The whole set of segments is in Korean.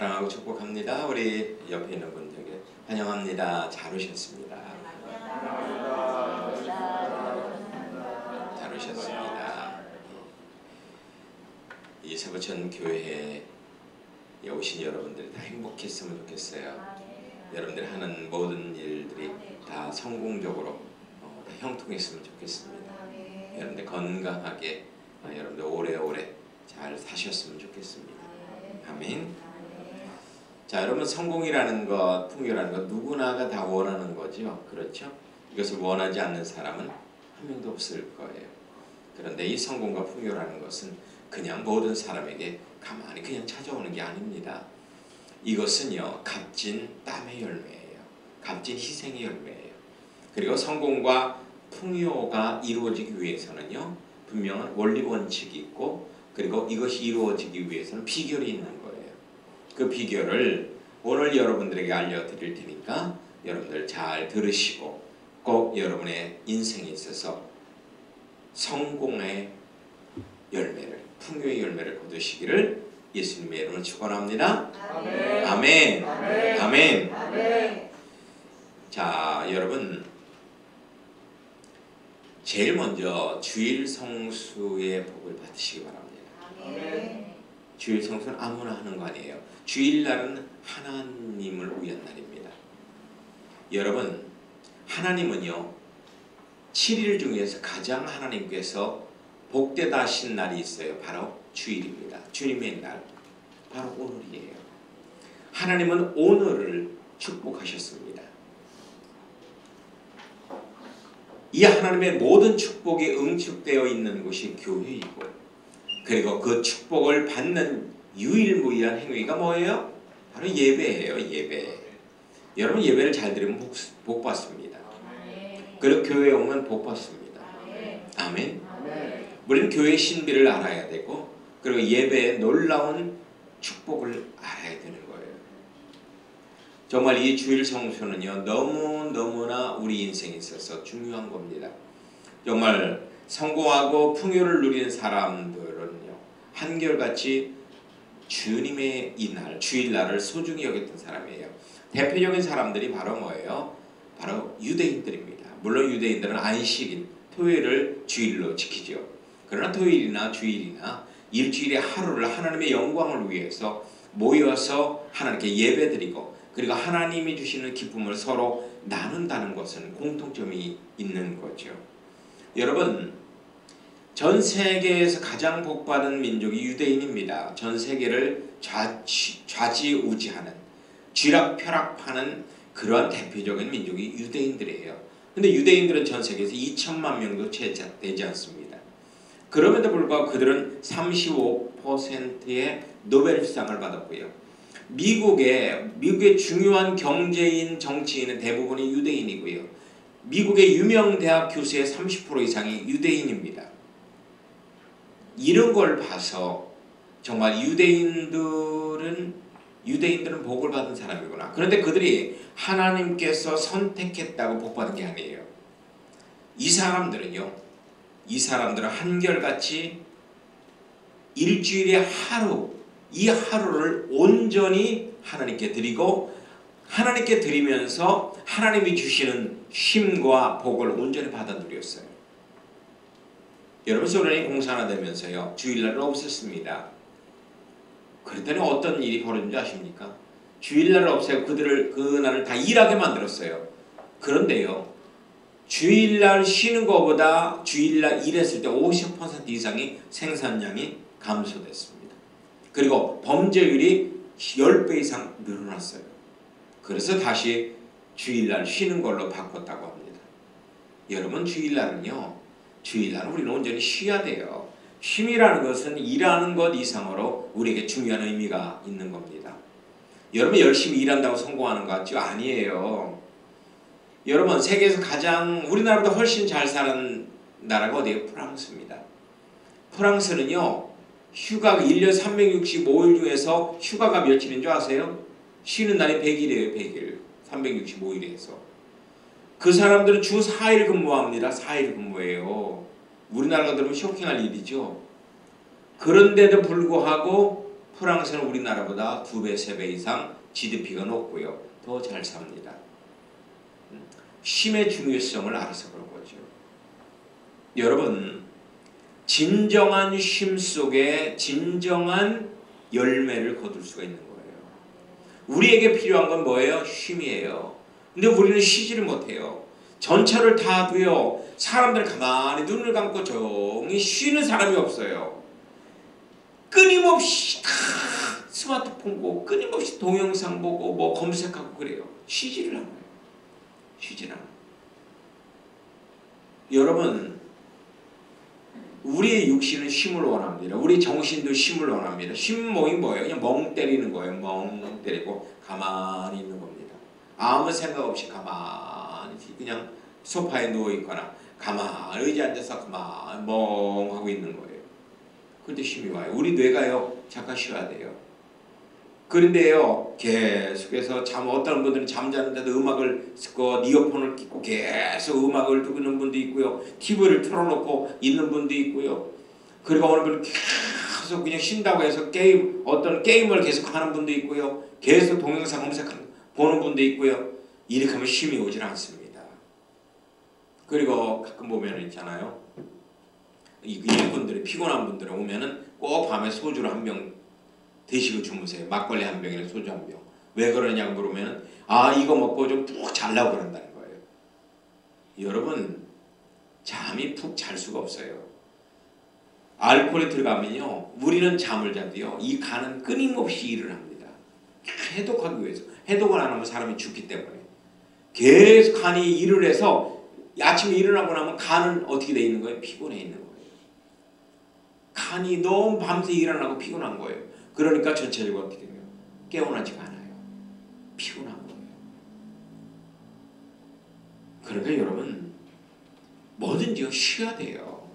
사랑하고 축복합니다. 우리 옆에 있는 분들에게 환영합니다. 잘 오셨습니다. 잘 오셨습니다. 이 세보천 교회에 오신 여러분들이 다 행복했으면 좋겠어요. 여러분들이 하는 모든 일들이 다 성공적으로 다 형통했으면 좋겠습니다. 여러분들 건강하게 여러분들 오래오래 잘 사셨으면 좋겠습니다. 아멘. 자, 여러분, 성공이라는 것, 풍요라는 것 누구나가 다 원하는 거죠. 그렇죠? 이것을 원하지 않는 사람은 한 명도 없을 거예요. 그런데 이 성공과 풍요라는 것은 그냥 모든 사람에게 가만히 그냥 찾아오는 게 아닙니다. 이것은요, 값진 땀의 열매예요. 값진 희생의 열매예요. 그리고 성공과 풍요가 이루어지기 위해서는요, 분명한 원리 원칙이 있고, 그리고 이것이 이루어지기 위해서는 비결이 있는 거예요. 그 비결을 오늘 여러분들에게 알려드릴 테니까 여러분들 잘 들으시고 꼭 여러분의 인생에 있어서 성공의 열매를, 풍요의 열매를 거두시기를 예수님의 이름으로 축원합니다. 아멘. 아멘. 아멘. 아멘. 아멘. 자, 여러분, 제일 먼저 주일 성수의 복을 받으시기 바랍니다. 아멘. 주일 성수는 아무나 하는 거 아니에요. 주일날은 하나님을 위한 날입니다. 여러분, 하나님은요, 7일 중에서 가장 하나님께서 복되다 하신 날이 있어요. 바로 주일입니다. 주님의 날, 바로 오늘이에요. 하나님은 오늘을 축복하셨습니다. 이 하나님의 모든 축복이 응축되어 있는 곳이 교회이고, 그리고 그 축복을 받는 유일무이한 행위가 뭐예요? 바로 예배예요. 예배. 여러분, 예배를 잘 드리면 복 받습니다. 그리고 교회에 오면 복 받습니다. 아멘. 우리는 교회의 신비를 알아야 되고, 그리고 예배의 놀라운 축복을 알아야 되는 거예요. 정말 이 주일 성수는요, 너무나 우리 인생에 있어서 중요한 겁니다. 정말 성공하고 풍요를 누리는 사람들은요, 한결같이 주님의 이 날, 주일날을 소중히 여겼던 사람이에요. 대표적인 사람들이 바로 뭐예요? 바로 유대인들입니다. 물론 유대인들은 안식일, 토요일을 주일로 지키죠. 그러나 토요일이나 주일이나 일주일의 하루를 하나님의 영광을 위해서 모여서 하나님께 예배드리고, 그리고 하나님이 주시는 기쁨을 서로 나눈다는 것은 공통점이 있는 거죠. 여러분, 전 세계에서 가장 복받은 민족이 유대인입니다. 전 세계를 좌지우지하는, 쥐락펴락하는 그러한 대표적인 민족이 유대인들이에요. 근데 유대인들은 전 세계에서 2천만 명도 채 되지 않습니다. 그럼에도 불구하고 그들은 35%의 노벨상을 받았고요. 미국의 중요한 경제인, 정치인은 대부분이 유대인이고요. 미국의 유명 대학 교수의 30% 이상이 유대인입니다. 이런 걸 봐서 정말 유대인들은 복을 받은 사람이구나. 그런데 그들이 하나님께서 선택했다고 복 받은 게 아니에요. 이 사람들은 한결같이 일주일의 하루, 이 하루를 온전히 하나님께 드리고, 하나님께 드리면서 하나님이 주시는 쉼과 복을 온전히 받아 누렸어요. 여러분, 소련이 공산화되면서요, 주일날은 없앴습니다. 그랬더니 어떤 일이 벌어진지 아십니까? 주일날을 없애고 그날을 다 일하게 만들었어요. 그런데요, 주일날 쉬는 것보다 주일날 일했을 때 50% 이상이 생산량이 감소됐습니다. 그리고 범죄율이 10배 이상 늘어났어요. 그래서 다시 주일날 쉬는 걸로 바꿨다고 합니다. 여러분, 주일날은 우리는 온전히 쉬어야 돼요. 쉼이라는 것은 일하는 것 이상으로 우리에게 중요한 의미가 있는 겁니다. 여러분, 열심히 일한다고 성공하는 것 같죠? 아니에요. 여러분, 세계에서 가장 우리나라보다 훨씬 잘 사는 나라가 어디예요? 프랑스입니다. 프랑스는요, 휴가가 1년 365일 중에서 휴가가 며칠인 줄 아세요? 쉬는 날이 100일이에요. 100일. 365일에서. 그 사람들은 주 4일 근무합니다. 4일 근무예요. 우리나라가 들으면 쇼킹할 일이죠. 그런데도 불구하고 프랑스는 우리나라보다 2배, 3배 이상 GDP가 높고요. 더 잘 삽니다. 쉼의 중요성을 알아서 그런 거죠. 여러분, 진정한 쉼 속에 진정한 열매를 거둘 수가 있는 거예요. 우리에게 필요한 건 뭐예요? 쉼이에요. 근데 우리는 쉬지를 못해요. 전철을 타도요, 사람들 가만히 눈을 감고 조용히 쉬는 사람이 없어요. 끊임없이 다 스마트폰 보고 끊임없이 동영상 보고 뭐 검색하고 그래요. 쉬지를 않아요. 쉬지를 않아요. 여러분, 우리의 육신은 쉼을 원합니다. 우리 정신도 쉼을 원합니다. 쉼 뭐예요? 그냥 멍 때리는 거예요. 멍 때리고 가만히 있는 겁니다. 아무 생각 없이 가만히 그냥 소파에 누워 있거나 가만히 의자에 앉아서 가만히 멍하고 있는 거예요. 그런데 쉼이 와요. 우리 뇌가요, 잠깐 쉬어야 돼요. 그런데요, 계속해서 어떤 분들은 잠자는데도 음악을 듣고 이어폰을 끼고 계속 음악을 듣는 분도 있고요. TV를 틀어놓고 있는 분도 있고요. 그리고 어느 분은 계속 그냥 쉰다고 해서 어떤 게임을 계속 하는 분도 있고요. 계속 동영상 보는 분도 있고요. 이렇게 하면 쉼이 오질 않습니다. 그리고 가끔 보면 있잖아요. 일꾼들이 피곤한 분들이 오면은 꼭 밤에 소주를 한 병 드시고 주무세요. 막걸리 한 병이나 소주 한 병. 왜 그러냐고 물으면 이거 먹고 좀 푹 자려고 그런다는 거예요. 여러분, 잠이 푹 잘 수가 없어요. 알코올이 들어가면요, 우리는 잠을 자도요, 이 간은 끊임없이 일을 합니다. 해독하기 위해서. 해독을 안 하면 사람이 죽기 때문에 계속 간이 일을 해서 아침에 일어나고 나면 간은 어떻게 돼 있는 거예요? 피곤해 있는 거예요. 간이 너무 밤새 일어나고 피곤한 거예요. 그러니까 전체적으로 어떻게 돼요? 깨어나지가 않아요. 피곤한 거예요. 그러니까 여러분, 뭐든지 쉬어야 돼요.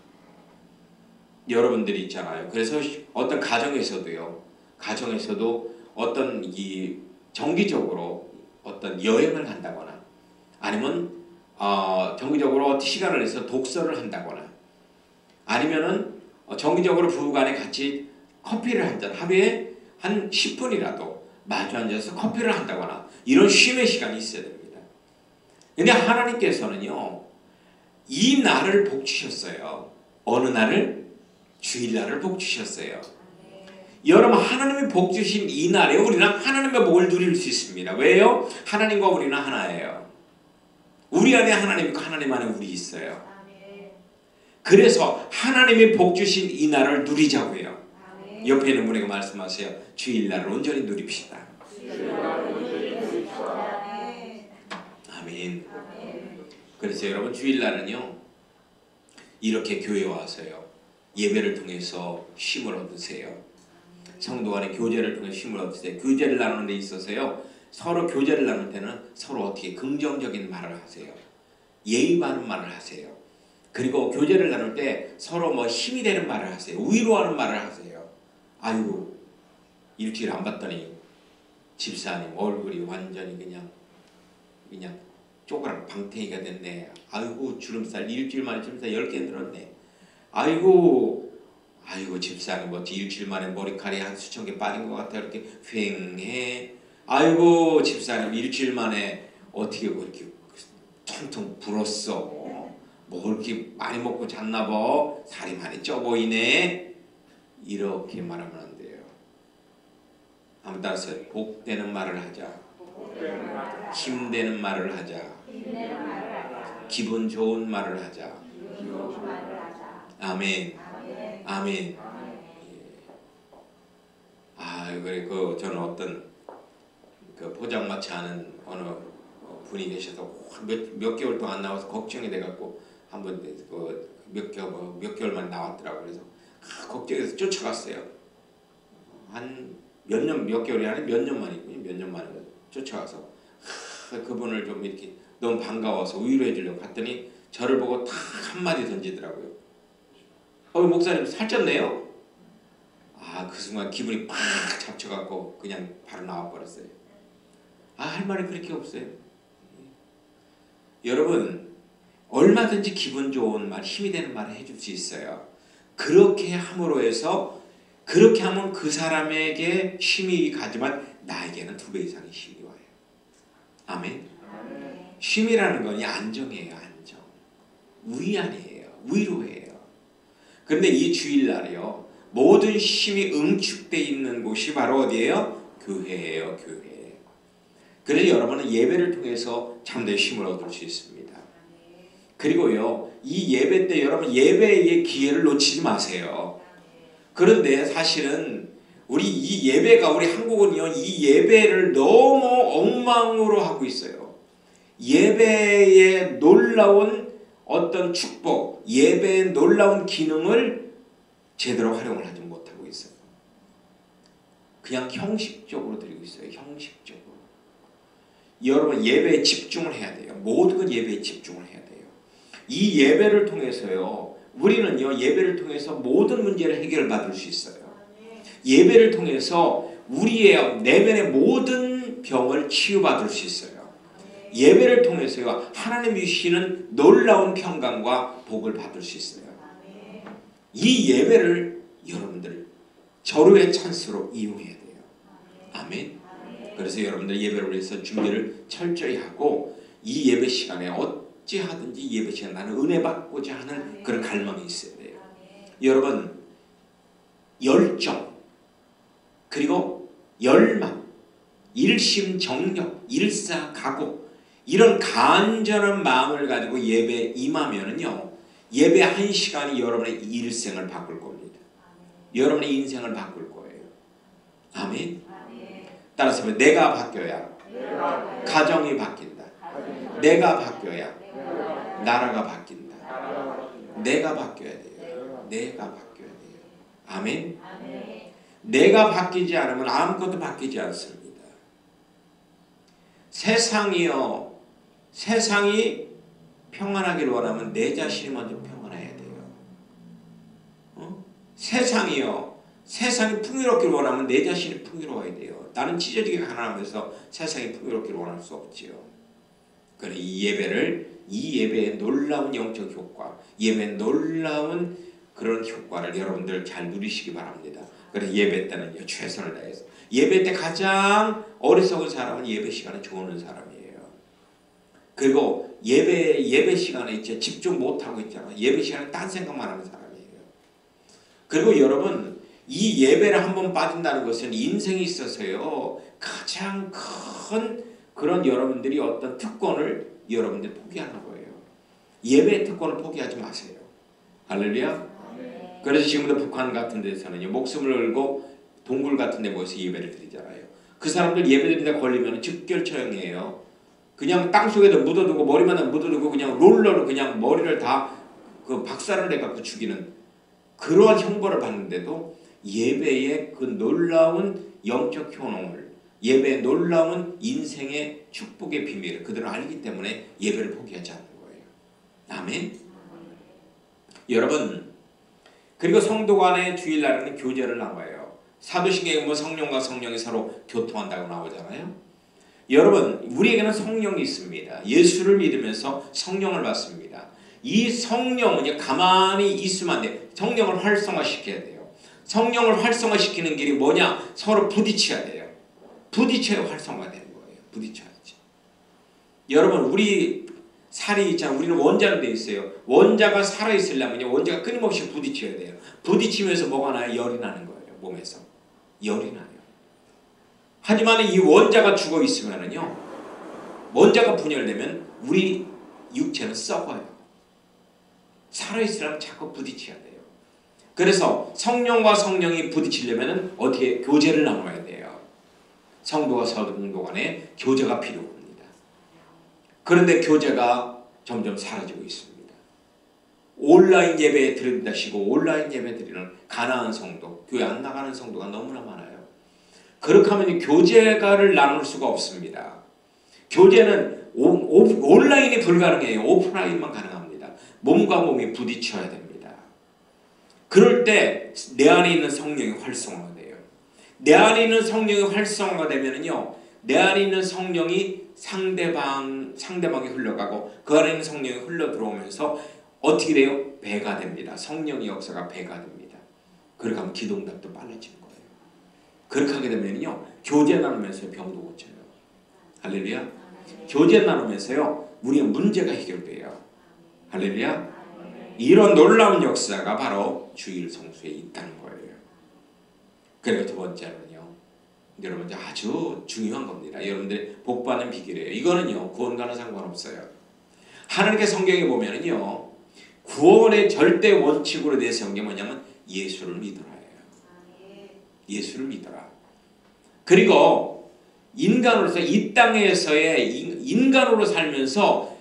여러분들이 있잖아요. 그래서 어떤 가정에서도 어떤 정기적으로 어떤 여행을 간다거나 아니면 정기적으로 시간을 내서 독서를 한다거나 아니면은 정기적으로 부부간에 같이 커피를 한 잔, 하루에 한 10분이라도 마주 앉아서 커피를 한다거나 이런 쉼의 시간이 있어야 됩니다. 근데 하나님께서는요, 이 날을 복 주셨어요. 어느 날을? 주일날을 복 주셨어요. 여러분, 하나님이 복 주신 이 날에 우리는 하나님의 복을 누릴 수 있습니다. 왜요? 하나님과 우리는 하나예요. 우리 안에 하나님 있고 하나님 안에 우리 있어요. 그래서 하나님이 복 주신 이 날을 누리자고요. 옆에 있는 분에게 말씀하세요. 주일날을 온전히 누립시다. 아멘. 그래서 여러분, 주일날은요, 이렇게 교회에 와서요, 예배를 통해서 쉼을 얻으세요. 성도 간의 교제를 통해 쉼을 얻으세요. 교제를 나누는 데 있어서요, 서로 교제를 나눌 때는 서로 어떻게 긍정적인 말을 하세요. 예의 바른 말을 하세요. 그리고 교제를 나눌 때 서로 힘이 되는 말을 하세요. 위로하는 말을 하세요. 아이고, 일주일 안 봤더니 집사님 얼굴이 완전히 그냥 쪼그락 방태기가 됐네. 아이고, 주름살 일주일 만에 주름살 10개 늘었네. 아이고 집사님 일주일 만에 머리카락이 한 수천 개 빠진 것 같아. 이렇게 휑해. 아이고, 집사님 일주일 만에 어떻게 그렇게 텅텅 불었어. 뭐 이렇게 많이 먹고 잤나 봐. 살이 많이 쪄 보이네. 이렇게 말하면 안 돼요. 한번 따라서 복되는 말을 하자. 힘되는 말을 하자. 기분 좋은 말을 하자. 아멘. 아멘. 그래 저는 어떤 포장마차 하는 어느 분이 계셔서 몇 개월 동안 나와서 걱정이 돼갖고 한번 몇 개월만 나왔더라고. 그래서 걱정해서 쫓아갔어요. 한 몇 개월이 아니라 몇 년 만이군요. 몇 년 만에 쫓아가서 그분을 좀 이렇게 너무 반가워서 위로해 주려고 갔더니 저를 보고 딱 한마디 던지더라고요. 목사님 살쪘네요? 그 순간 기분이 팍 잡쳐갖고 그냥 바로 나와버렸어요. 할 말이 그렇게 없어요. 여러분, 얼마든지 기분 좋은 말, 힘이 되는 말을 해줄 수 있어요. 그렇게 함으로 해서 그렇게 하면 그 사람에게 쉼이 가지만 나에게는 2배 이상의 쉼이 와요. 아멘. 쉼이라는 건 안정이에요. 안정. 위안이에요. 위로예요. 그런데 이 주일날이요, 모든 쉼이 응축되어 있는 곳이 바로 어디예요? 교회예요. 교회. 그래서 여러분은 예배를 통해서 참된 쉼을 얻을 수 있습니다. 그리고요, 이 예배 때 여러분 예배의 기회를 놓치지 마세요. 그런데 사실은 우리 이 예배가, 우리 한국은요, 이 예배를 너무 엉망으로 하고 있어요. 예배의 놀라운 어떤 축복, 예배의 놀라운 기능을 제대로 활용을 하지 못하고 있어요. 그냥 형식적으로 드리고 있어요. 형식적으로. 여러분 예배에 집중을 해야 돼요. 모든 건 예배에 집중을 해야 돼요. 이 예배를 통해서요, 우리는요, 예배를 통해서 모든 문제를 해결받을 수 있어요. 예배를 통해서 우리의 내면의 모든 병을 치유받을 수 있어요. 예배를 통해서요, 하나님이 주시는 놀라운 평강과 복을 받을 수 있어요. 이 예배를 여러분들 절호의 찬스로 이용해야 돼요. 아멘. 그래서 여러분들 예배를 위해서 준비를 철저히 하고, 이 예배 시간에 어찌하든지 예배 시간 나는 은혜 받고자 하는 그런 갈망이 있어야 돼요. 여러분 열정, 그리고 열망, 일심정력, 일사각오, 이런 간절한 마음을 가지고 예배에 임하면은요, 예배 1시간이 여러분의 일생을 바꿀 겁니다. 여러분의 인생을 바꿀 거예요. 아멘. 따라서 내가 바뀌어야 가정이 바뀐다. 내가 바뀌어야 나라가 바뀐다. 내가 바뀌어야 돼요. 내가 바뀌어야 돼요. 아멘. 내가 바뀌지 않으면 아무것도 바뀌지 않습니다. 세상이 평안하기를 원하면 내 자신이 먼저 평안해야 돼요. 세상이 풍요롭기를 원하면 내 자신이 풍요로워야 돼요. 나는 찢어지게 가난하면서 세상이 풍요롭기를 원할 수 없지요. 그래, 이 예배의 놀라운 영적 효과, 예배의 놀라운 그런 효과를 여러분들 잘 누리시기 바랍니다. 그래서 예배 때는요, 최선을 다해서. 예배 때 가장 어리석은 사람은 예배 시간에 조는 사람이에요. 그리고 예배 시간에 이제 집중 못하고 있잖아요. 예배 시간에 딴 생각만 하는 사람이에요. 그리고 여러분, 이 예배를 한번 빠진다는 것은 인생에 있어서요, 가장 큰 그런 여러분들이 어떤 특권을 여러분들이 포기하는 거예요. 예배의 특권을 포기하지 마세요. 할렐루야. 그래서 지금도 북한 같은 데서는요, 목숨을 걸고 동굴 같은 데 모여서 예배를 드리잖아요. 그 사람들 예배 드리다 걸리면 즉결 처형이에요. 그냥 땅속에다 묻어두고, 머리만 묻어두고 그냥 롤러로 그냥 머리를 다 그 박살을 내갖고 죽이는 그러한 형벌을 받는데도 예배의 그 놀라운 영적 효능을, 예배의 놀라운 인생의 축복의 비밀을 그들은 알기 때문에 예배를 포기하지 않는 거예요. 아멘. 여러분, 그리고 성도 간의 주일날에는 교제를 나와요. 사도신경에 보면 성령과 성령이 서로 교통한다고 나오잖아요. 여러분, 우리에게는 성령이 있습니다. 예수를 믿으면서 성령을 받습니다. 이 성령은 가만히 있으면 안 돼요. 성령을 활성화시켜야 돼요. 성령을 활성화시키는 길이 뭐냐? 서로 부딪혀야 돼요. 부딪혀야 활성화되는 거예요. 부딪혀야지. 여러분, 우리 살이 있잖아요. 우리는 원자로 되어 있어요. 원자가 살아있으려면 원자가 끊임없이 부딪혀야 돼요. 부딪히면서 뭐가 나요? 열이 나는 거예요. 몸에서. 열이 나요. 하지만 이 원자가 죽어 있으면은요, 원자가 분열되면 우리 육체는 썩어요. 살아있으려면 자꾸 부딪혀야 돼요. 그래서 성령과 성령이 부딪히려면 어떻게 교제를 나눠야 돼요. 성도와 성도 간에 교제가 필요합니다. 그런데 교제가 점점 사라지고 있습니다. 온라인 예배 드린다시고 온라인 예배 드리는 가난한 성도, 교회 안 나가는 성도가 너무나 많아요. 그렇게 하면 교제가를 나눌 수가 없습니다. 교제는 온라인이 불가능해요. 오프라인만 가능합니다. 몸과 몸이 부딪혀야 됩니다. 그럴 때 내 안에 있는 성령이 활성화가 돼요. 내 안에 있는 성령이 활성화가 되면은요, 내 안에 있는 성령이 상대방에 흘러가고 그 안에 있는 성령이 흘러 들어오면서 어떻게 돼요? 배가 됩니다. 성령의 역사가 배가 됩니다. 그렇게 하면 기도응답도 빨라지는 거예요. 그렇게 하게 되면요, 교제 나누면서 병도 고쳐요. 할렐루야. 교제 나누면서요, 우리의 문제가 해결돼요. 할렐루야. 이런 놀라운 역사가 바로 주일 성수에 있다는 거예요. 그리고 두 번째는요, 여러분 아주 중요한 겁니다. 여러분들이 복받는 비결이에요. 이거는요, 구원과는 상관없어요. 하나님의 성경에 보면은요, 구원의 절대 원칙으로 내세운 게 뭐냐면 예수를 믿어라예요. 예수를 믿어라. 그리고 인간으로서 이 땅에서의 인간으로 살면서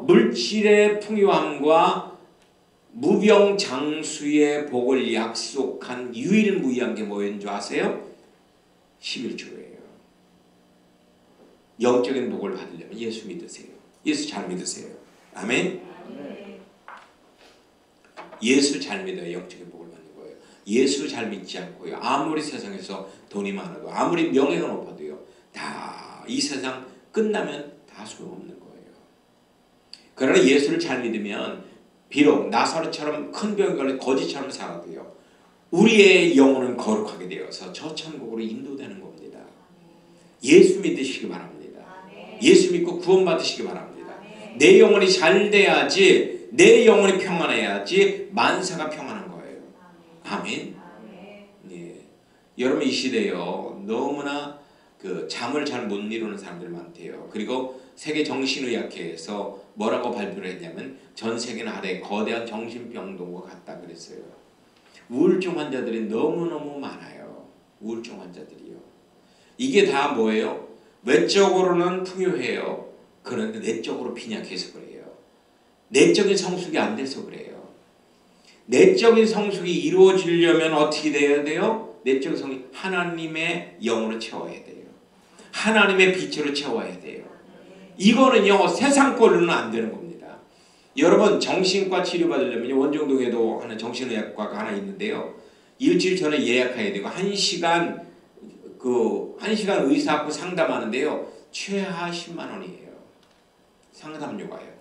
물질의 풍요함과 무병장수의 복을 약속한 유일무이한 게 뭐인 줄 아세요? 11조예요. 영적인 복을 받으려면 예수 믿으세요. 예수 잘 믿으세요. 아멘. 예수 잘 믿어야 영적인 복을 받는 거예요. 예수 잘 믿지 않고요, 아무리 세상에서 돈이 많아도 아무리 명예가 높아도요, 다 이 세상 끝나면 다 소용없는 거예요. 그러나 예수를 잘 믿으면 비록 나사로처럼 큰 병에 걸려 거지처럼 살아도요, 우리의 영혼은 거룩하게 되어서 저 천국으로 인도되는 겁니다. 예수 믿으시기 바랍니다. 예수 믿고 구원받으시기 바랍니다. 내 영혼이 잘 돼야지, 내 영혼이 평안해야지 만사가 평안한 거예요. 아멘. 예. 여러분 이 시대요, 너무나 잠을 잘 못 이루는 사람들 많대요. 그리고 세계 정신의학회에서 뭐라고 발표를 했냐면 전 세계는 하나의 거대한 정신병동과 같다 그랬어요. 우울증 환자들이 너무너무 많아요. 우울증 환자들이요. 이게 다 뭐예요? 외적으로는 풍요해요. 그런데 내적으로 빈약해서 그래요. 내적인 성숙이 안 돼서 그래요. 내적인 성숙이 이루어지려면 어떻게 돼야 돼요? 내적인 성숙이 하나님의 영으로 채워야 돼요. 하나님의 빛으로 채워야 돼요. 이거는요, 세상 걸로는 안 되는 겁니다. 여러분 정신과 치료받으려면 원정동에도 하는 정신의학과가 하나 있는데요, 일주일 전에 예약해야 되고 1시간 의사하고 상담하는데요, 최하 10만 원이에요. 상담료가요.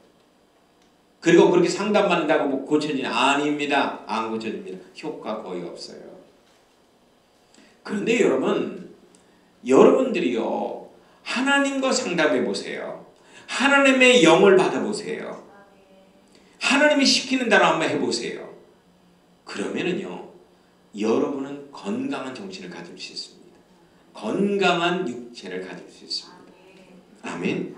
그리고 그렇게 상담받는다고 뭐 고쳐지냐? 아닙니다. 안 고쳐집니다. 효과 거의 없어요. 그런데 여러분들이요, 하나님과 상담해 보세요. 하나님의 영을 받아보세요. 하나님이 시키는 대로 한번 해보세요. 그러면은요, 여러분은 건강한 정신을 가질 수 있습니다. 건강한 육체를 가질 수 있습니다. 아멘.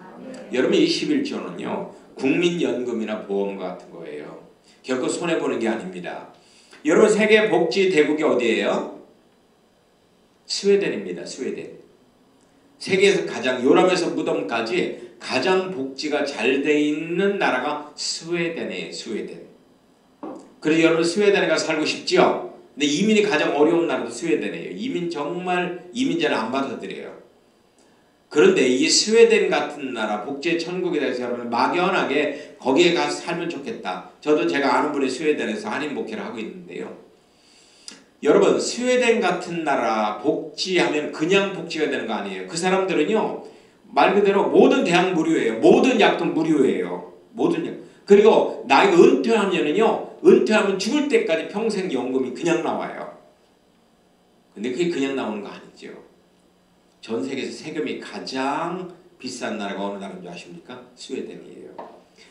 여러분 이 11조는요, 국민연금이나 보험과 같은 거예요. 결코 손해보는 게 아닙니다. 여러분 세계 복지 대국이 어디예요? 스웨덴입니다. 스웨덴. 세계에서 가장, 요람에서 무덤까지 가장 복지가 잘 돼 있는 나라가 스웨덴이에요. 스웨덴. 그래서 여러분 스웨덴에 가서 살고 싶죠? 근데 이민이 가장 어려운 나라도 스웨덴이에요. 이민자를 안 받아들여요. 그런데 이 스웨덴 같은 나라, 복지의 천국에 대해서 여러분 막연하게 거기에 가서 살면 좋겠다. 저도 제가 아는 분이 스웨덴에서 한인 목회를 하고 있는데요, 여러분 스웨덴 같은 나라 복지하면 그냥 복지가 되는 거 아니에요. 그 사람들은요, 말 그대로 모든 대학 무료예요. 모든 약도 무료예요. 모든 약. 그리고 나이가 은퇴하면 죽을 때까지 평생 연금이 그냥 나와요. 근데 그게 그냥 나오는 거 아니죠. 전 세계에서 세금이 가장 비싼 나라가 어느 나라인 줄 아십니까? 스웨덴이에요.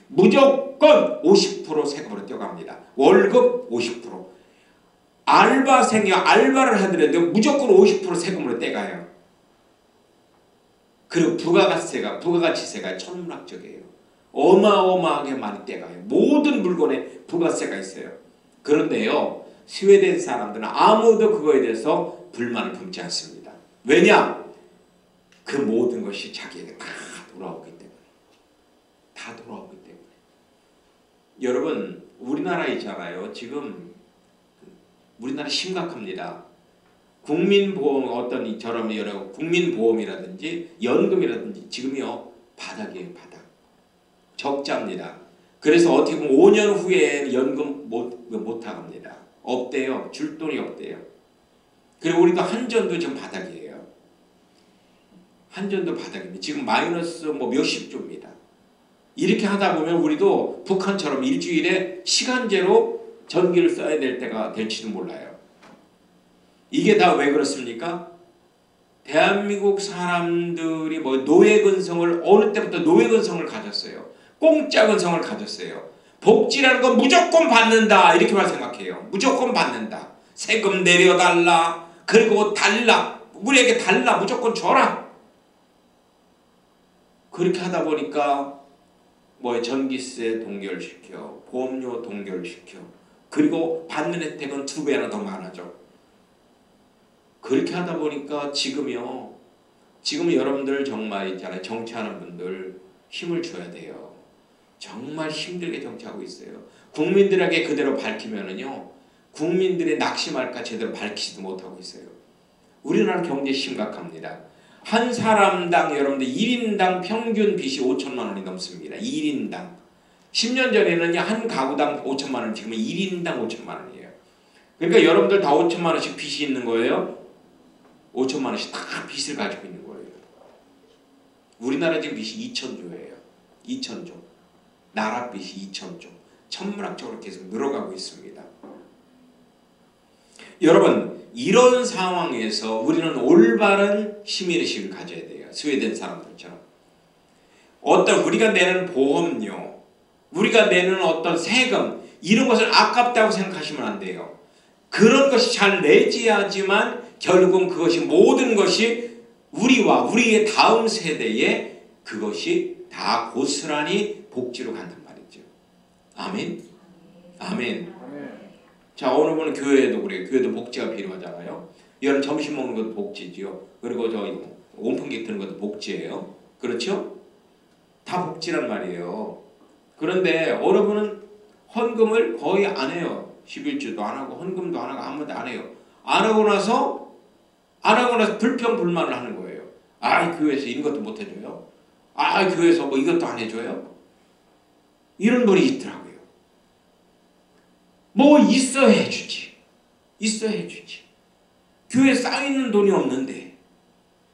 무조건 50% 세금으로 떼어갑니다. 월급 50%. 알바생이 알바를 하더라도 무조건 50% 세금으로 떼가요. 그리고 부가가치세가 천문학적이에요. 어마어마하게 많이 떼가요. 모든 물건에 부가세가 있어요. 그런데요, 스웨덴 사람들은 아무도 그거에 대해서 불만을 품지 않습니다. 왜냐? 그 모든 것이 자기에게 다 돌아오기 때문에. 다 돌아오기 때문에. 여러분 우리나라 있잖아요. 지금 우리나라 심각합니다. 국민보험 어떤 이처럼 여러 국민보험이라든지 연금이라든지 지금요 바닥이에요. 바닥. 적자입니다. 그래서 어떻게 보면 5년 후에 연금 못 타갑니다. 없대요. 줄 돈이 없대요. 그리고 우리도 한전도 지금 바닥이에요. 한전도 바닥입니다. 지금 마이너스 몇십 조입니다. 이렇게 하다 보면 우리도 북한처럼 일주일에 시간제로 전기를 써야 될 때가 될지도 몰라요. 이게 다 왜 그렇습니까? 대한민국 사람들이 뭐 노예근성을 어느 때부터 노예근성을 가졌어요. 공짜 근성을 가졌어요. 복지라는 건 무조건 받는다 이렇게만 생각해요. 무조건 받는다. 세금 내려달라. 그리고 달라. 우리에게 달라. 무조건 줘라. 그렇게 하다 보니까 뭐 전기세 동결시켜, 보험료 동결시켜, 그리고 받는 혜택은 2배나 더 많아져. 그렇게 하다 보니까 지금 여러분들 정말 있잖아요. 정치하는 분들 힘을 줘야 돼요. 정말 힘들게 정치하고 있어요. 국민들에게 그대로 밝히면은요, 국민들의 낙심할까 제대로 밝히지도 못하고 있어요. 우리나라 경제 심각합니다. 한 사람당 여러분들 1인당 평균 빚이 5천만 원이 넘습니다. 1인당. 10년 전에는요, 한 가구당 5천만 원, 지금은 1인당 5천만 원이에요. 그러니까 여러분들 다 5천만 원씩 빚이 있는 거예요. 5천만 원씩 다 빚을 가지고 있는 거예요. 우리나라 지금 빚이 2천조예요. 2천조. 나라 빚이 2천조. 천문학적으로 계속 늘어가고 있습니다. 여러분, 이런 상황에서 우리는 올바른 시민의식을 가져야 돼요. 스웨덴 사람들처럼. 어떤 우리가 내는 보험료, 우리가 내는 어떤 세금, 이런 것을 아깝다고 생각하시면 안 돼요. 그런 것이 잘 내지야지만 결국은 그것이 모든 것이 우리와 우리의 다음 세대에 그것이 다 고스란히 복지로 간단 말이죠. 아멘. 아멘. 자, 어느 분은 교회에도 그래요. 교회도 복지가 필요하잖아요. 여러분 점심 먹는 것도 복지지요. 그리고 저 온풍기 트는 것도 복지예요. 그렇죠? 다 복지란 말이에요. 그런데 어느 분은 헌금을 거의 안 해요. 11주도 안 하고 헌금도 안 하고 아무것도 안 해요. 안 하고 나서 불평불만을 하는 거예요. 아, 교회에서 이런 것도 못 해줘요. 아, 교회에서 뭐 이것도 안 해줘요. 이런 분이 있더라고요. 뭐 있어야 해주지. 있어야 해주지. 교회에 쌓이는 돈이 없는데.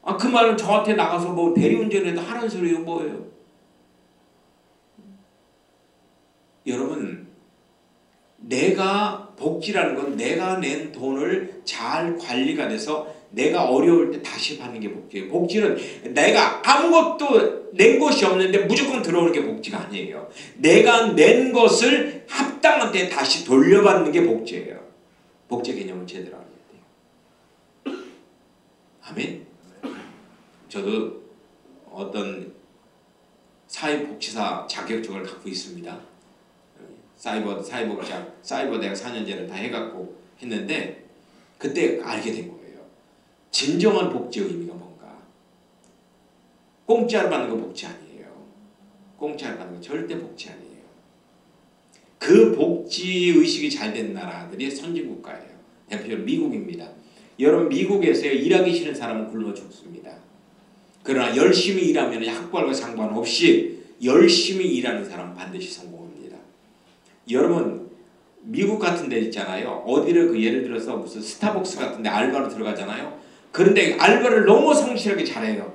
아, 그 말은 저한테 나가서 뭐 대리운전해도 하라는 소리예요. 뭐예요? 여러분, 내가 복지라는 건 내가 낸 돈을 잘 관리가 돼서 내가 어려울 때 다시 받는 게 복지예요. 복지는 내가 아무것도 낸 것이 없는데 무조건 들어오는 게 복지가 아니에요. 내가 낸 것을 합당한 때 다시 돌려받는 게 복지예요. 복지 개념을 제대로 알아야 돼요. 아멘. 저도 어떤 사회복지사 자격증을 갖고 있습니다. 사이버 내가 4년제를 다 해갖고 했는데 그때 알게 된 거예요. 진정한 복지의 의미가 뭔가. 공짜로 받는 거 복지 아니에요. 공짜로 받는 거 절대 복지 아니에요. 그 복지 의식이 잘 된 나라들이 선진국가예요. 대표적으로 미국입니다. 여러분, 미국에서 일하기 싫은 사람은 굶어 죽습니다. 그러나 열심히 일하면 학벌과 상관없이 열심히 일하는 사람은 반드시 성공합니다. 여러분, 미국 같은 데 있잖아요. 어디를 예를 들어서 무슨 스타벅스 같은 데 알바로 들어가잖아요. 그런데 알바를 너무 성실하게 잘해요.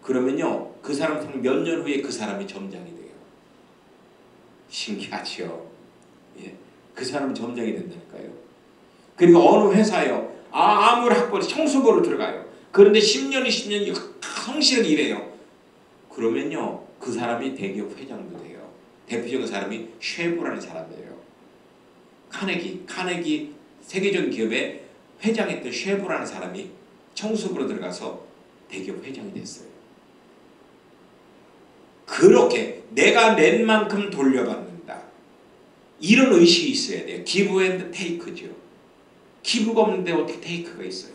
그러면요, 그 사람 몇 년 후에 그 사람이 점장이 돼요. 신기하죠. 예, 그 사람이 점장이 된다니까요. 그리고 어느 회사요, 아무리 학벌이 청소부로 들어가요. 그런데 10년, 20년 성실하게 일해요. 그러면요, 그 사람이 대기업 회장도 돼요. 대표적인 사람이 쉐보라는 사람이에요. 카네기 세계적인 기업의 회장했던 쉐보라는 사람이 청소부로 들어가서 대기업 회장이 됐어요. 그렇게 내가 낸 만큼 돌려받는다. 이런 의식이 있어야 돼요. 기브 앤드 테이크죠. 기부가 없는데 어떻게 테이크가 있어요?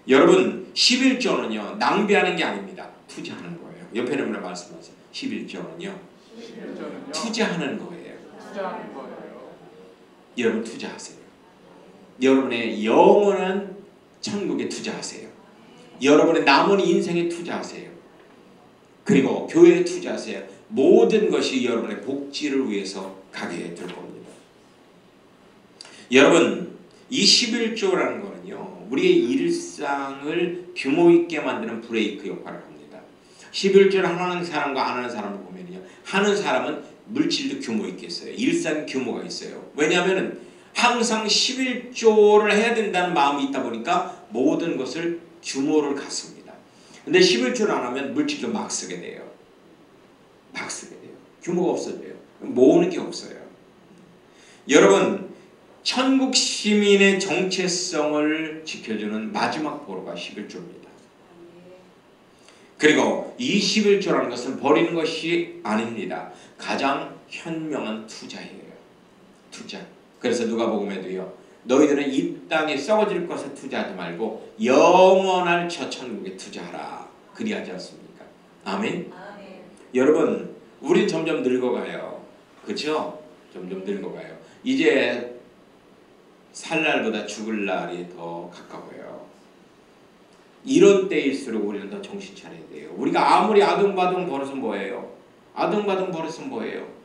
여러분, 11조는요, 낭비하는 게 아닙니다. 투자하는 거예요. 옆에 있는 분을 말씀하세요. 11조는요, 투자하는 거예요. 여러분, 투자하세요. 여러분의 영원한 천국에 투자하세요. 여러분의 남은 인생에 투자하세요. 그리고 교회에 투자하세요. 모든 것이 여러분의 복지를 위해서 가게 될 겁니다. 여러분, 이 11조라는 거는요, 우리의 일상을 규모 있게 만드는 브레이크 역할을 합니다. 11조를 하는 사람과 안 하는 사람을 보면요, 하는 사람은 물질도 규모 있겠어요. 일상 규모가 있어요. 왜냐하면 항상 11조를 해야 된다는 마음이 있다 보니까 모든 것을 규모를 갖습니다. 근데 11조를 안 하면 물질도 막 쓰게 돼요. 막 쓰게 돼요. 규모가 없어져요. 모으는 게 없어요. 여러분, 천국 시민의 정체성을 지켜주는 마지막 보루가 11조입니다. 그리고 이 11조라는 것은 버리는 것이 아닙니다. 가장 현명한 투자예요. 투자. 그래서 누가복음에도요, 너희들은 이 땅에 썩어질 것에 투자하지 말고 영원할 저 천국에 투자하라. 그리하지 않습니까? 아멘? 아멘. 여러분, 우린 점점 늙어가요. 그렇죠? 점점 늙어가요. 이제 살 날보다 죽을 날이 더 가까워요. 이런 때일수록 우리는 더 정신 차려야 돼요. 우리가 아무리 아둥바둥 벌어서 뭐예요? 아둥바둥 벌어서 뭐예요?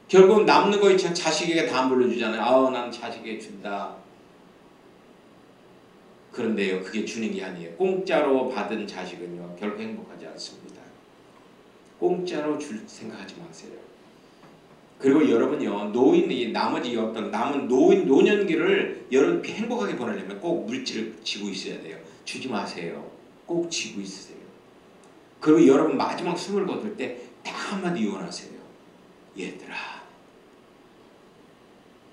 결국 남는 거 있잖아. 자식에게 다 물려주잖아요. 아우, 난 자식에게 준다. 그런데요, 그게 주는 게 아니에요. 공짜로 받은 자식은요, 결국 행복하지 않습니다. 공짜로 줄 생각하지 마세요. 그리고 여러분요, 노인이 나머지 어떤 남은 노년기를 여러분 행복하게 보내려면 꼭 물질을 쥐고 있어야 돼요. 주지 마세요. 꼭 쥐고 있으세요. 그리고 여러분 마지막 숨을 거둘 때 딱 한마디 유언하세요. 얘들아,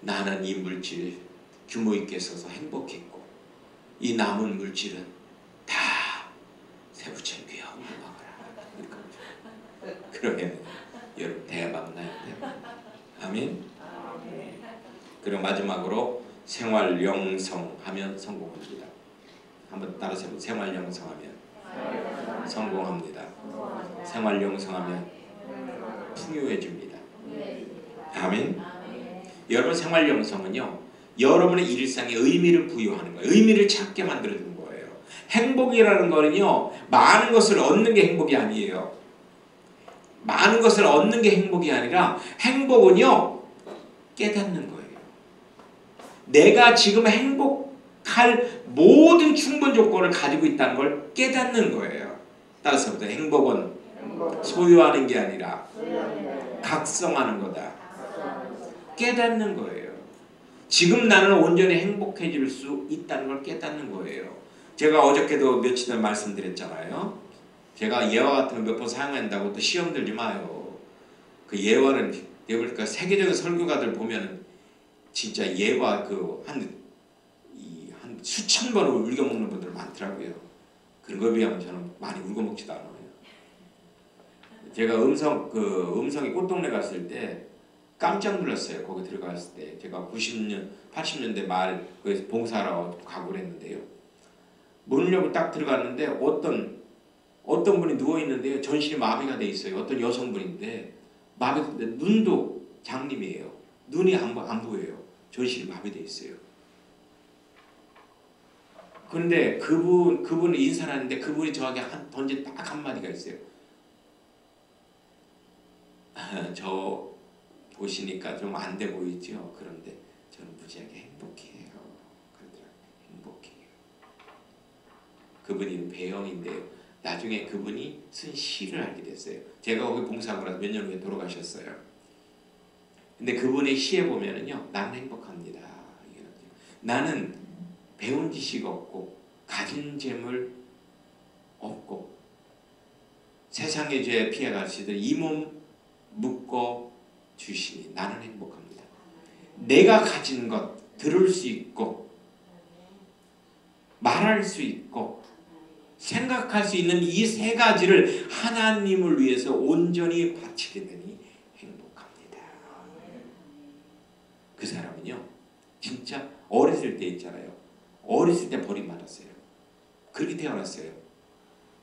나는 이 물질 규모 있게 써서 행복했고 이 남은 물질은 다 세부천교에 헌금하거라. 그러면 여러분 대박 나요. 아멘. 그리고 마지막으로 생활 영성하면 성공합니다. 한번 따라서 생활 영성하면 성공합니다. 생활 영성하면 풍요해집니다. 아멘. 여러분, 생활 영성은요, 여러분의 일상에 의미를 부여하는 거예요. 의미를 찾게 만들어주는 거예요. 행복이라는 거는요, 많은 것을 얻는 게 행복이 아니에요. 많은 것을 얻는 게 행복이 아니라 행복은요, 깨닫는 거예요. 내가 지금 행복할 모든 충분 조건을 가지고 있다는 걸 깨닫는 거예요. 따라서 행복은 소유하는 게 아니라 각성하는 거다. 깨닫는 거예요. 지금 나는 온전히 행복해질 수 있다는 걸 깨닫는 거예요. 제가 어저께도 며칠 전에 말씀드렸잖아요. 제가 예화 같은 거 몇 번 사용한다고 또 시험 들지 마요. 그 예화는 그러니까 세계적인 설교가들 보면 진짜 예화 한 수천 번을 울겨먹는 분들 많더라고요. 그런 거에 비하면 저는 많이 울겨먹지도 않아요. 제가 음성이 꽃동네 갔을 때 깜짝 놀랐어요. 거기 들어갔을 때 제가 80년대 말 봉사하러 가고 그랬는데요. 문을 열고 딱 들어갔는데 어떤 분이 누워 있는데요. 전신이 마비가 돼 있어요. 어떤 여성분인데 마비인데 눈도 장님이에요. 눈이 안 보여요. 전신이 마비돼 있어요. 그런데 그분을 인사를 하는데 그분이 저에게 던진 딱 한마디가 있어요. 저 보시니까 좀 안 돼 보이죠? 그런데 저는 무지하게 행복해요. 그러더라고요. 행복해요. 그분이 배영인데요. 나중에 그분이 쓴 시를 알게 됐어요. 제가 거기 봉사하고 나서 몇 년 후에 돌아가셨어요. 근데 그분의 시에 보면은요, 나는 행복합니다. 나는 배운 지식 없고 가진 재물 없고 세상의 죄에 피해 가시듯 이 몸 묶어 주시니 나는 행복합니다. 내가 가진 것 들을 수 있고 말할 수 있고 생각할 수 있는 이 세 가지를 하나님을 위해서 온전히 바치게 되니 행복합니다. 그 사람은요, 진짜 어렸을 때 있잖아요. 어렸을 때 버림받았어요. 그렇게 태어났어요.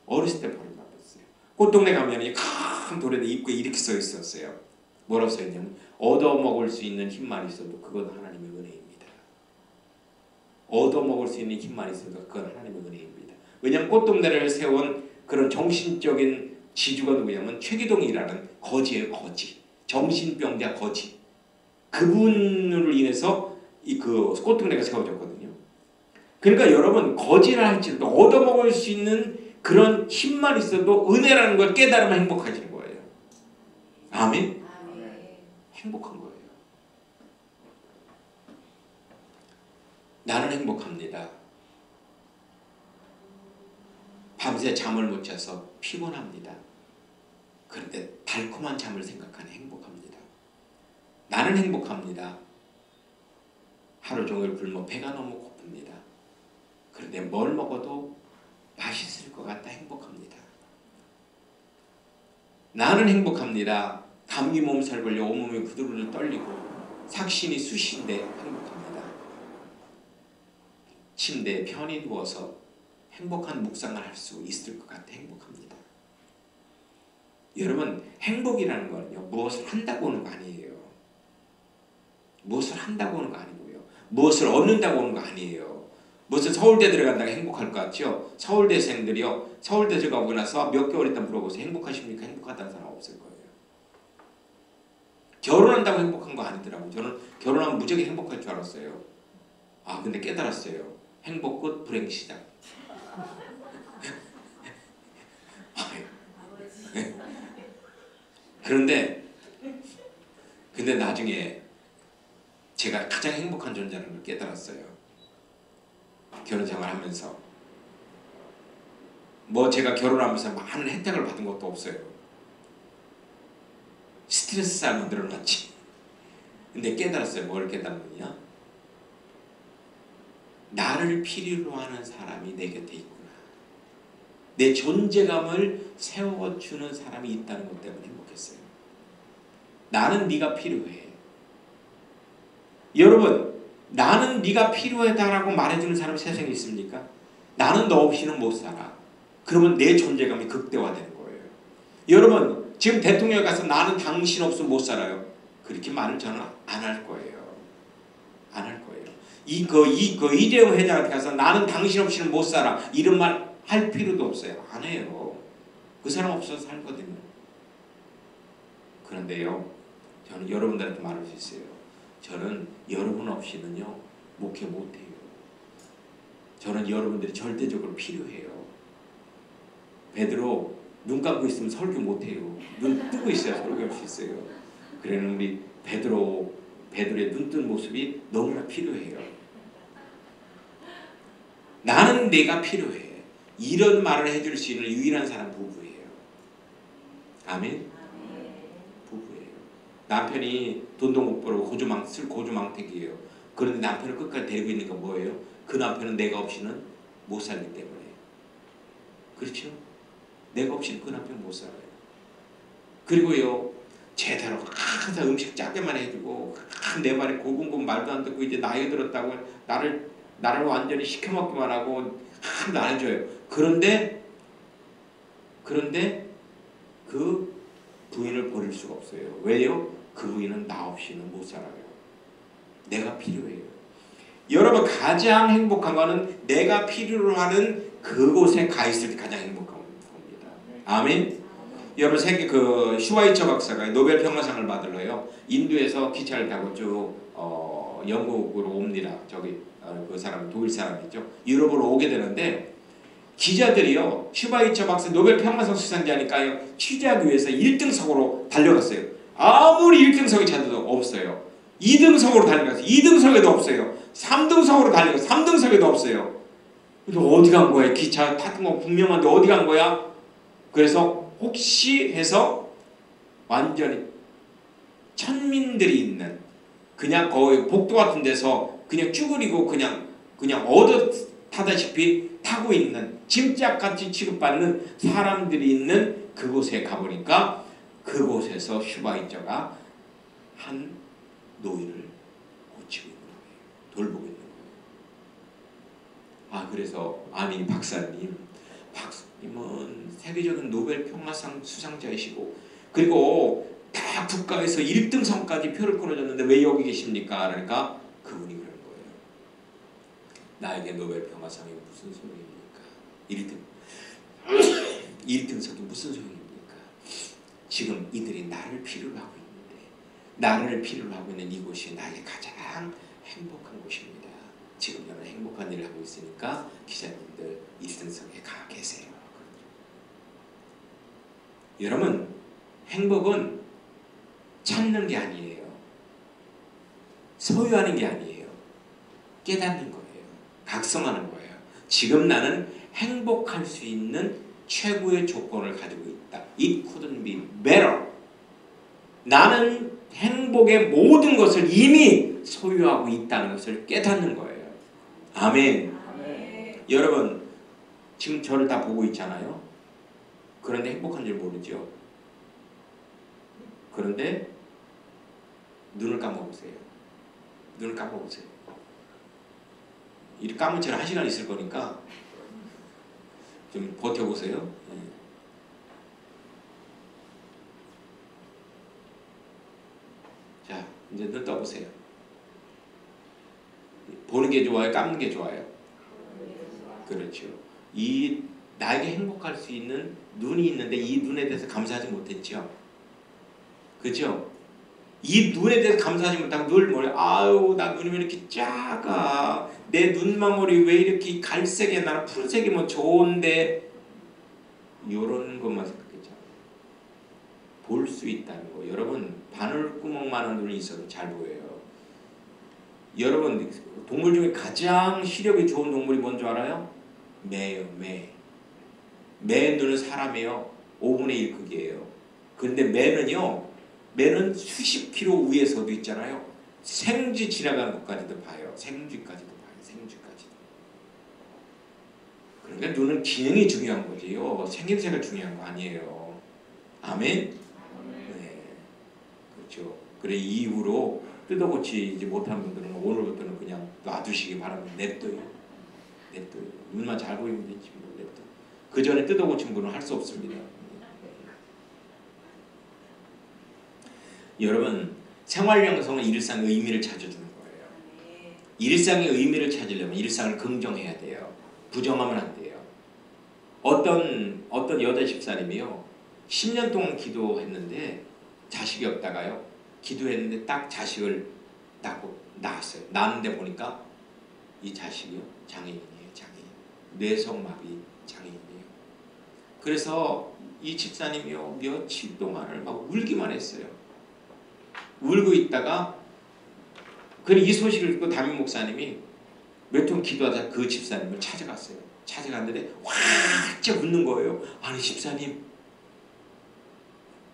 어렸을 때 버림받았어요. 꽃동네 가면 큰 돌에다 입구에 이렇게 써 있었어요. 뭐라고 써 있냐면 얻어먹을 수 있는 힘만 있어도 그건 하나님의 은혜입니다. 얻어먹을 수 있는 힘만 있어도 그건 하나님의 은혜입니다. 왜냐하면 꽃동네를 세운 그런 정신적인 지주가 누구냐면 최기동이라는 거지예요. 거지. 정신병자 거지. 그분으로 인해서 그 꽃동네가 세워졌거든요. 그러니까 여러분, 거지라 할지라도 얻어먹을 수 있는 그런 힘만 있어도 은혜라는 걸 깨달으면 행복해지는 거예요. 아멘? 행복한 거예요. 나는 행복합니다. 밤새 잠을 못 자서 피곤합니다. 그런데 달콤한 잠을 생각하니 행복합니다. 나는 행복합니다. 하루 종일 굶어 배가 너무 고픕니다. 그런데 뭘 먹어도 맛있을 것 같다 행복합니다. 나는 행복합니다. 감기 몸살 걸려 온몸이 부들부들 떨리고 삭신이 쑤신데 행복합니다. 침대에 편히 누워서 행복한 묵상을 할 수 있을 것 같아 행복합니다. 여러분, 행복이라는 거는요, 무엇을 한다고 오는 거 아니에요. 무엇을 한다고 오는 거 아니고요. 무엇을 얻는다고 오는 거 아니에요. 무슨 서울대 들어간다고 행복할 것 같죠? 서울대생들이요, 서울대 들어가고 나서 몇 개월 있다 물어보세요. 행복하십니까? 행복하다는 사람 없을 거예요. 결혼한다고 행복한 거 아니더라고요. 저는 결혼하면 무지하게 행복할 줄 알았어요. 아, 근데 깨달았어요. 행복 끝, 불행 시작. 그런데 나중에 제가 가장 행복한 존재라는 걸 깨달았어요. 결혼 생활하면서 뭐 제가 결혼하면서 많은 혜택을 받은 것도 없어요. 스트레스 쌓으면 늘어났지. 근데 깨달았어요. 뭘 깨달았느냐? 나를 필요로 하는 사람이 내 곁에 있구나. 내 존재감을 세워주는 사람이 있다는 것 때문에 행복했어요. 나는 네가 필요해. 여러분, 나는 네가 필요하다라고 말해주는 사람 세상에 있습니까? 나는 너 없이는 못 살아. 그러면 내 존재감이 극대화되는 거예요. 여러분, 지금 대통령에 가서 나는 당신 없으면 못 살아요. 그렇게 말을 저는 안 할 거예요. 안 할 거예요. 이재용 회장한테 가서 나는 당신 없이는 못 살아. 이런 말 할 필요도 없어요. 안 해요. 그 사람 없어서 살거든요. 그런데요, 저는 여러분들한테 말할 수 있어요. 저는 여러분 없이는요, 목회 못해요. 저는 여러분들이 절대적으로 필요해요. 베드로 눈 감고 있으면 설교 못해요. 눈 뜨고 있어야 설교할 수 있어요. 그래는 우리 베드로의 눈 뜬 모습이 너무나 필요해요. 나는 내가 필요해. 이런 말을 해줄 수 있는 유일한 사람 부부예요. 아멘? 부부예요. 남편이 돈도 못 벌고 고주망태기예요. 그런데 남편을 끝까지 데리고 있는 건 뭐예요? 그 남편은 내가 없이는 못 살기 때문에. 그렇죠? 내가 없이는 그 남편 못 살아요. 그리고요, 제대로 항상 음식 짜게만 해주고 내 말에 고군고군 말도 안 듣고 이제 나이 들었다고 나를 완전히 시켜먹기만 하고 하나도 안 해줘요. 그런데 그 부인을 버릴 수가 없어요. 왜요? 그 부인은 나 없이는 못 살아요. 내가 필요해요. 여러분, 가장 행복한 거는 내가 필요로 하는 그곳에 가 있을 때 가장 행복한 겁니다. 아멘. 여러분, 슈와이처 박사가 노벨 평화상을 받으러요, 인도에서 기차를 타고 쭉 영국으로 옵니다. 그 사람 독일 사람이죠. 유럽으로 오게 되는데 기자들이요, 슈바이처 박사 노벨 평화상 수상자니까요, 취재하기 위해서 1등석으로 달려갔어요. 아무리 1등석이 찾아도 없어요. 2등석으로 달려갔어요. 2등석에도 없어요. 3등석으로 달려갔어요. 3등석에도 없어요. 그래서 어디 간 거야? 기차 탔던 거 분명한데 어디 간 거야? 그래서 혹시 해서 완전히 천민들이 있는 그냥 거의 복도 같은 데서 그냥 쭈그리고 그냥 얻어 타다시피 타고 있는 짐짝같이 취급받는 사람들이 있는 그곳에 가보니까 그곳에서 슈바이처가 한 노인을 고치고 있는 거예요. 돌보고 있는 거예요. 그래서 아니 박사님은 세계적인 노벨 평화상 수상자이시고 그리고 다 국가에서 1등상까지 표를 끊어줬는데 왜 여기 계십니까? 그러니까 그분이 그런 거예요. 나에게 노벨 평화상이 무슨 소용입니까? 1등석이 무슨 소용입니까? 지금 이들이 나를 필요로 하고 있는데 나를 필요로 하고 있는 이곳이 나에게 가장 행복한 곳입니다. 지금 저는 행복한 일을 하고 있으니까 기자님들 1등석에 가 계세요. 여러분, 행복은 찾는 게 아니에요. 소유하는 게 아니에요. 깨닫는 거예요. 각성하는 거예요. 지금 나는 행복할 수 있는 최고의 조건을 가지고 있다. It couldn't be better. 나는 행복의 모든 것을 이미 소유하고 있다는 것을 깨닫는 거예요. 아멘. 아멘. 여러분 지금 저를 다 보고 있잖아요. 그런데 행복한 줄 모르죠. 그런데 눈을 감아보세요. 눈을 감아보세요. 이렇게 감은 채로 1시간 있을 거니까 좀 버텨보세요. 자, 이제 눈 떠보세요. 보는 게 좋아요? 감는 게 좋아요? 그렇죠. 이 나에게 행복할 수 있는 눈이 있는데 이 눈에 대해서 감사하지 못했죠. 그죠? 이 눈에 대해서 감사하지 못하고 늘 뭐래? 아유, 나 눈이 왜 이렇게 작아? 내 눈망울이 왜 이렇게 갈색이야? 나는 푸른색이면 좋은데. 요런 것만 생각했죠. 볼 수 있다는 거. 여러분 바늘구멍만한 눈이 있어도 잘 보여요. 여러분 동물 중에 가장 시력이 좋은 동물이 뭔 줄 알아요? 매예요. 매. 매 눈은 사람이요 5분의 1 크기예요. 그런데 매는 수십 킬로 위에서도 있잖아요. 생쥐 지나가는 것까지도 봐요. 생쥐까지도 봐요. 생쥐까지도. 그러니까 눈은 기능이 중요한 거지요. 생김새가 중요한 거 아니에요. 아멘. 네, 그렇죠. 그래 이후로 뜯어고치지 못하는 분들은 오늘부터는 그냥 놔두시기 바랍니다. 냅둬요. 눈만 잘 보이면 되지 뭐 냅둬. 그 전에 뜯어고친 분은 할 수 없습니다. 여러분 생활명성은 일상의 의미를 찾아주는 거예요. 일상의 의미를 찾으려면 일상을 긍정해야 돼요. 부정하면 안 돼요. 어떤 여자 집사님이요 10년 동안 기도했는데 자식이 없다가요 기도했는데 딱 자식을 낳았어요. 낳았는데 보니까 이 자식이요 장애인이에요. 장애인. 뇌성마비 장애인이에요. 그래서 이 집사님이요 며칠 동안을 막 울기만 했어요. 울고 있다가 이 소식을 듣고 담임 목사님이 몇 통 기도하다 그 집사님을 찾아갔어요. 찾아갔는데 활짝 웃는 거예요. 아니 집사님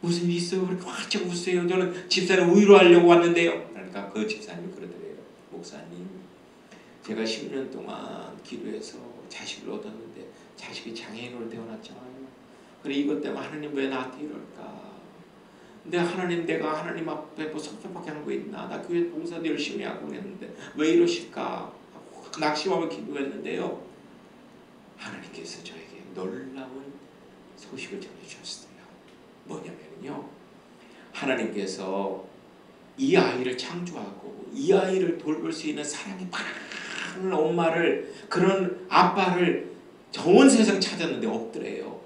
무슨 일이 있어요? 그렇게 활짝 웃으세요. 저는 집사님 위로하려고 왔는데요. 그러니까 그 집사님이 그러더래요. 목사님 제가 10년 동안 기도해서 자식을 얻었는데 자식이 장애인으로 태어났잖아요. 그래 이것 때문에 하나님 왜 나한테 이럴까? 근데 하나님 내가 하나님 앞에 뭐 섭섭하게 한 거 있나? 나 교회 봉사도 열심히 하고 했는데 왜 이러실까? 낙심하며 기도했는데요. 하나님께서 저에게 놀라운 소식을 전해주셨어요. 뭐냐면요. 하나님께서 이 아이를 창조하고 이 아이를 돌볼 수 있는 사랑이 많은 엄마를 그런 아빠를 전 세상 찾았는데 없더래요.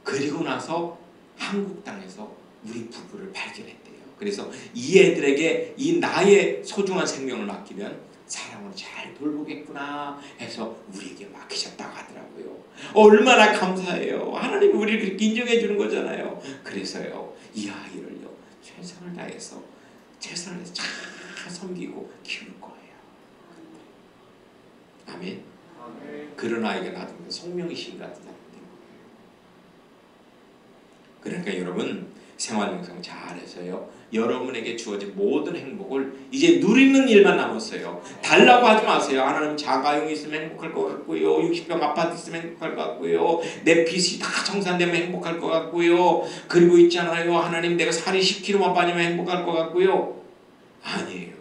그리고 나서 한국 땅에서 우리 부부를 발견했대요. 그래서 이 애들에게 이 나의 소중한 생명을 맡기면 사랑으로 잘 돌보겠구나 해서 우리에게 맡기셨다고 하더라고요. 얼마나 감사해요. 하나님이 우리를 그렇게 인정해 주는 거잖아요. 그래서요 이 아이를요 최선을 다해서 잘 섬기고 키울 거예요. 아멘. 그런 아이가 나중에 송명희 씨 같은 사람이 된 거예요. 그러니까 여러분 생활명상 잘해서요 여러분에게 주어진 모든 행복을 이제 누리는 일만 남았어요. 달라고 하지 마세요. 하나님 자가용이 있으면 행복할 것 같고요. 60평 아파트 있으면 행복할 것 같고요. 내 빚이 다 청산되면 행복할 것 같고요. 그리고 있잖아요. 하나님 내가 살이 10kg만 빠지면 행복할 것 같고요. 아니에요.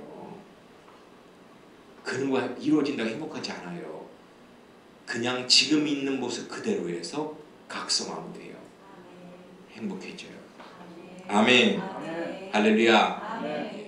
그런 거 이루어진다고 행복하지 않아요. 그냥 지금 있는 모습 그대로에서 각성하면 돼요. 행복해져요. 아멘. 할렐루야.